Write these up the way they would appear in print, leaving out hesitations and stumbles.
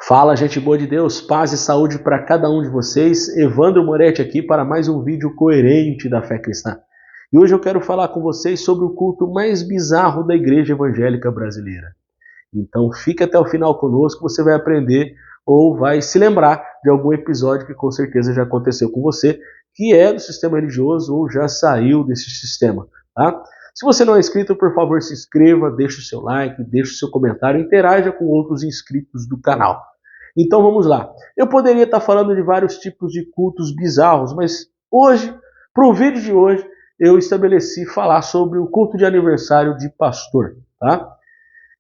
Fala, gente boa de Deus, paz e saúde para cada um de vocês. Evandro Moretti aqui para mais um vídeo coerente da fé cristã. E hoje eu quero falar com vocês sobre o culto mais bizarro da igreja evangélica brasileira. Então fique até o final conosco, você vai aprender ou vai se lembrar de algum episódio que com certeza já aconteceu com você, que é do sistema religioso ou já saiu desse sistema, tá? Se você não é inscrito, por favor, se inscreva, deixe o seu like, deixe o seu comentário, interaja com outros inscritos do canal. Então vamos lá. Eu poderia estar falando de vários tipos de cultos bizarros, mas hoje, para o vídeo de hoje, eu estabeleci falar sobre o culto de aniversário de pastor, tá?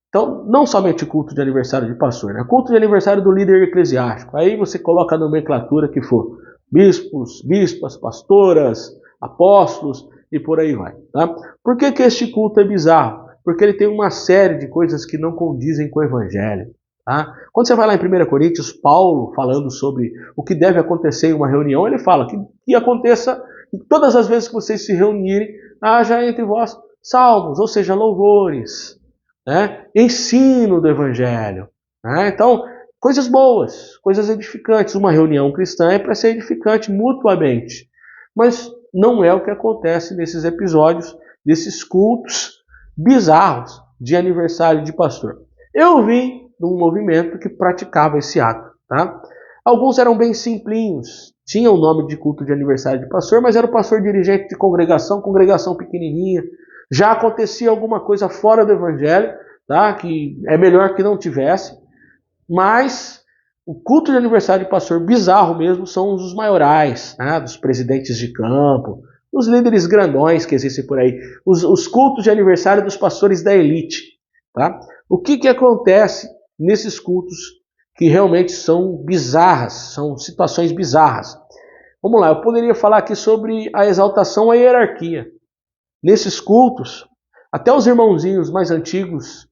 Então, não somente o culto de aniversário de pastor, né? Culto de aniversário do líder eclesiástico. Aí você coloca a nomenclatura que for. Bispos, bispas, pastoras, apóstolos e por aí vai, tá? Por que este culto é bizarro? Porque ele tem uma série de coisas que não condizem com o evangelho. Tá? Quando você vai lá em 1 Coríntios, Paulo falando sobre o que deve acontecer em uma reunião, ele fala que aconteça todas as vezes que vocês se reunirem, haja entre vós salmos, ou seja, louvores, né? Ensino do evangelho. Né? Então, coisas boas, coisas edificantes. Uma reunião cristã é para ser edificante mutuamente. Mas não é o que acontece nesses episódios, desses cultos bizarros de aniversário de pastor. Eu vim de um movimento que praticava esse ato. Tá? Alguns eram bem simplinhos, tinham o nome de culto de aniversário de pastor, mas era o pastor dirigente de congregação pequenininha. Já acontecia alguma coisa fora do evangelho, tá? Que é melhor que não tivesse, mas o culto de aniversário de pastor bizarro mesmo são os maiorais, né? Dos presidentes de campo, os líderes grandões que existem por aí, os cultos de aniversário dos pastores da elite. Tá? O que acontece nesses cultos que realmente são bizarras, são situações bizarras? Vamos lá, eu poderia falar aqui sobre a exaltação à hierarquia. Nesses cultos, até os irmãozinhos mais antigos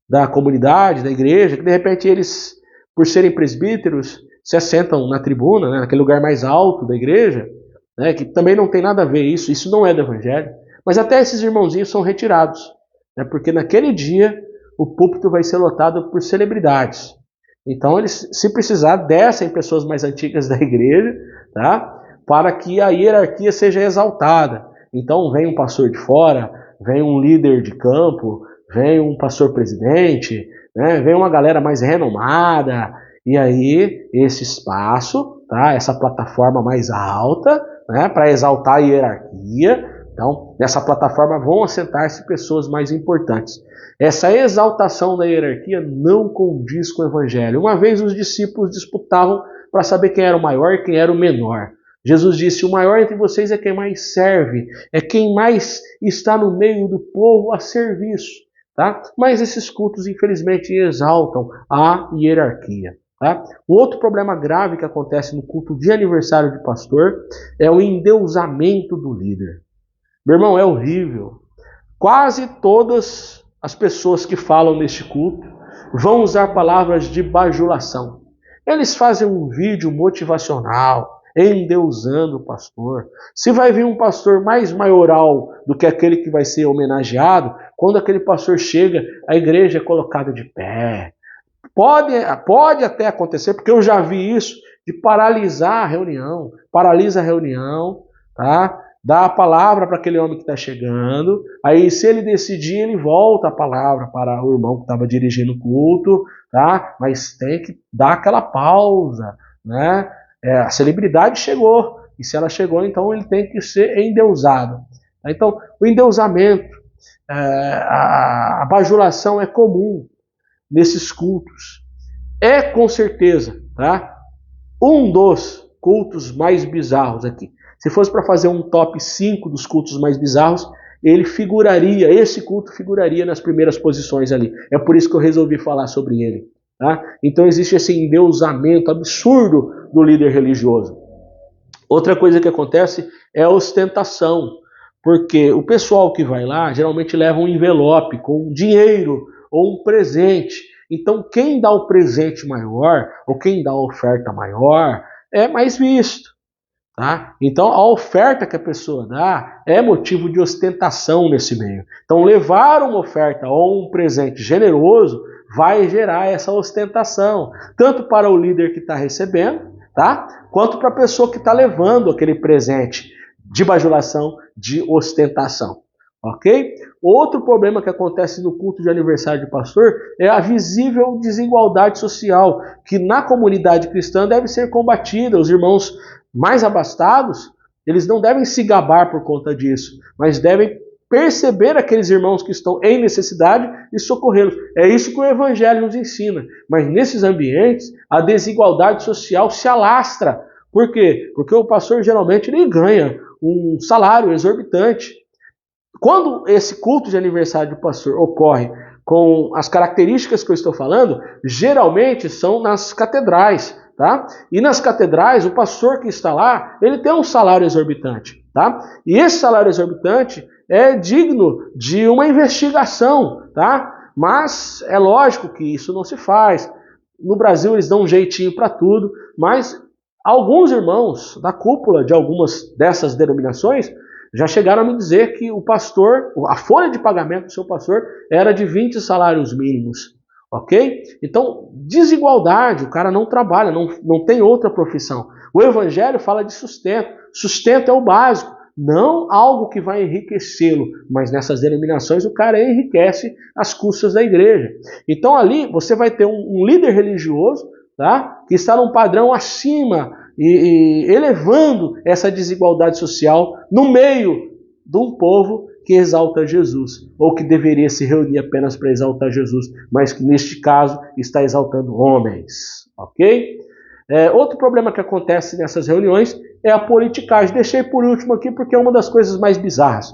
da comunidade, da igreja, que de repente eles, por serem presbíteros, se assentam na tribuna, né, naquele lugar mais alto da igreja, né, que também não tem nada a ver isso não é do evangelho, mas até esses irmãozinhos são retirados, né, porque naquele dia o púlpito vai ser lotado por celebridades. Então eles, se precisar, descem pessoas mais antigas da igreja, tá, para que a hierarquia seja exaltada. Então vem um pastor de fora, vem um líder de campo, vem um pastor presidente, né, vem uma galera mais renomada, e aí esse espaço, tá, essa plataforma mais alta, né, para exaltar a hierarquia. Então, nessa plataforma vão assentar-se pessoas mais importantes. Essa exaltação da hierarquia não condiz com o evangelho. Uma vez os discípulos disputavam para saber quem era o maior e quem era o menor. Jesus disse, o maior entre vocês é quem mais serve, é quem mais está no meio do povo a serviço. Tá? Mas esses cultos, infelizmente, exaltam a hierarquia. Tá? Um outro problema grave que acontece no culto de aniversário de pastor é o endeusamento do líder. Meu irmão, é horrível. Quase todas as pessoas que falam neste culto vão usar palavras de bajulação. Eles fazem um vídeo motivacional, endeusando o pastor. Se vai vir um pastor mais maioral do que aquele que vai ser homenageado, quando aquele pastor chega, a igreja é colocada de pé. Pode até acontecer, porque eu já vi isso, de paralisar a reunião. Paralisa a reunião, tá? Dá a palavra para aquele homem que está chegando, aí se ele decidir, ele volta a palavra para o irmão que estava dirigindo o culto, tá? Mas tem que dar aquela pausa, né? A celebridade chegou, e se ela chegou, então ele tem que ser endeusado. Então, o endeusamento, a bajulação é comum nesses cultos. É com certeza, tá? Um dos cultos mais bizarros aqui. Se fosse para fazer um top 5 dos cultos mais bizarros, esse culto figuraria nas primeiras posições ali. É por isso que eu resolvi falar sobre ele. Tá? Então existe esse endeusamento absurdo do líder religioso. Outra coisa que acontece é a ostentação. Porque o pessoal que vai lá geralmente leva um envelope com dinheiro ou um presente. Então quem dá o presente maior ou quem dá a oferta maior é mais visto. Tá? Então a oferta que a pessoa dá é motivo de ostentação nesse meio. Então levar uma oferta ou um presente generoso vai gerar essa ostentação, tanto para o líder que está recebendo, tá? Quanto para a pessoa que está levando aquele presente de bajulação, de ostentação. Ok? Outro problema que acontece no culto de aniversário de pastor é a visível desigualdade social, que na comunidade cristã deve ser combatida. Os irmãos mais abastados, eles não devem se gabar por conta disso, mas devem perceber aqueles irmãos que estão em necessidade e socorrê-los. É isso que o Evangelho nos ensina. Mas nesses ambientes, a desigualdade social se alastra. Por quê? Porque o pastor geralmente ele ganha um salário exorbitante. Quando esse culto de aniversário do pastor ocorre com as características que eu estou falando, geralmente são nas catedrais, tá? E nas catedrais, o pastor que está lá, ele tem um salário exorbitante, tá? E esse salário exorbitante é digno de uma investigação, tá? Mas é lógico que isso não se faz. No Brasil eles dão um jeitinho para tudo, mas alguns irmãos da cúpula de algumas dessas denominações já chegaram a me dizer que o pastor, a folha de pagamento do seu pastor era de 20 salários mínimos, ok? Então, desigualdade, o cara não trabalha, não tem outra profissão. O Evangelho fala de sustento. Sustento é o básico, não algo que vai enriquecê-lo, mas nessas denominações o cara enriquece às custas da igreja. Então ali você vai ter um líder religioso, tá? Que está num padrão acima e elevando essa desigualdade social no meio de um povo que exalta Jesus, ou que deveria se reunir apenas para exaltar Jesus, mas que neste caso está exaltando homens, ok? Outro problema que acontece nessas reuniões é a politicagem. Deixei por último aqui porque é uma das coisas mais bizarras,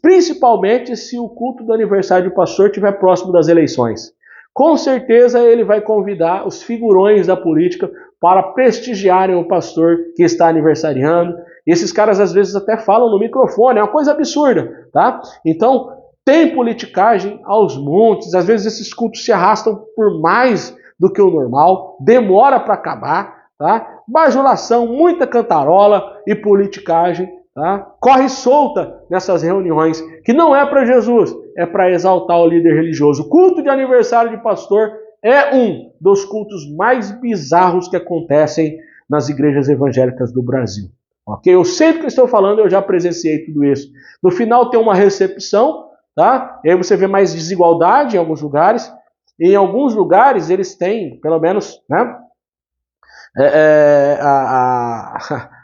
principalmente se o culto do aniversário do pastor estiver próximo das eleições. Com certeza ele vai convidar os figurões da política para prestigiarem o pastor que está aniversariando. E esses caras às vezes até falam no microfone, é uma coisa absurda, tá? Então, tem politicagem aos montes, às vezes esses cultos se arrastam por mais do que o normal, demora para acabar, tá? Bajulação, muita cantarola e politicagem, tá? Corre solta nessas reuniões, que não é para Jesus, é para exaltar o líder religioso. O culto de aniversário de pastor é um dos cultos mais bizarros que acontecem nas igrejas evangélicas do Brasil. Ok? Eu sei do que estou falando, eu já presenciei tudo isso. No final tem uma recepção, tá? E aí você vê mais desigualdade em alguns lugares. E em alguns lugares eles têm, pelo menos, né,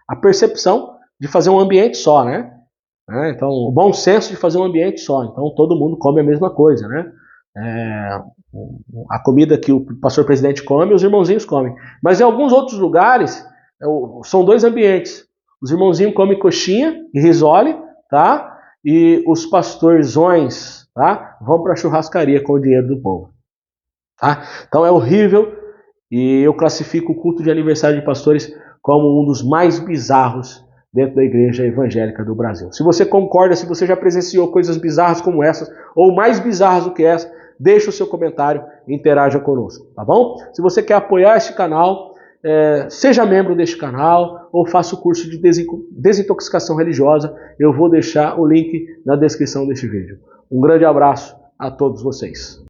a percepção de fazer um ambiente só, né? Então, o bom senso de fazer um ambiente só. Então, todo mundo come a mesma coisa, né? A comida que o pastor presidente come, os irmãozinhos comem. Mas em alguns outros lugares, são dois ambientes. Os irmãozinhos comem coxinha e risole, tá? E os pastorzões, tá? Vão para a churrascaria com o dinheiro do povo. Tá? Então é horrível e eu classifico o culto de aniversário de pastores como um dos mais bizarros dentro da igreja evangélica do Brasil. Se você concorda, se você já presenciou coisas bizarras como essas, ou mais bizarras do que essa, deixa o seu comentário e interaja conosco, tá bom? Se você quer apoiar este canal, seja membro deste canal ou faça o curso de desintoxicação religiosa, eu vou deixar o link na descrição deste vídeo. Um grande abraço a todos vocês.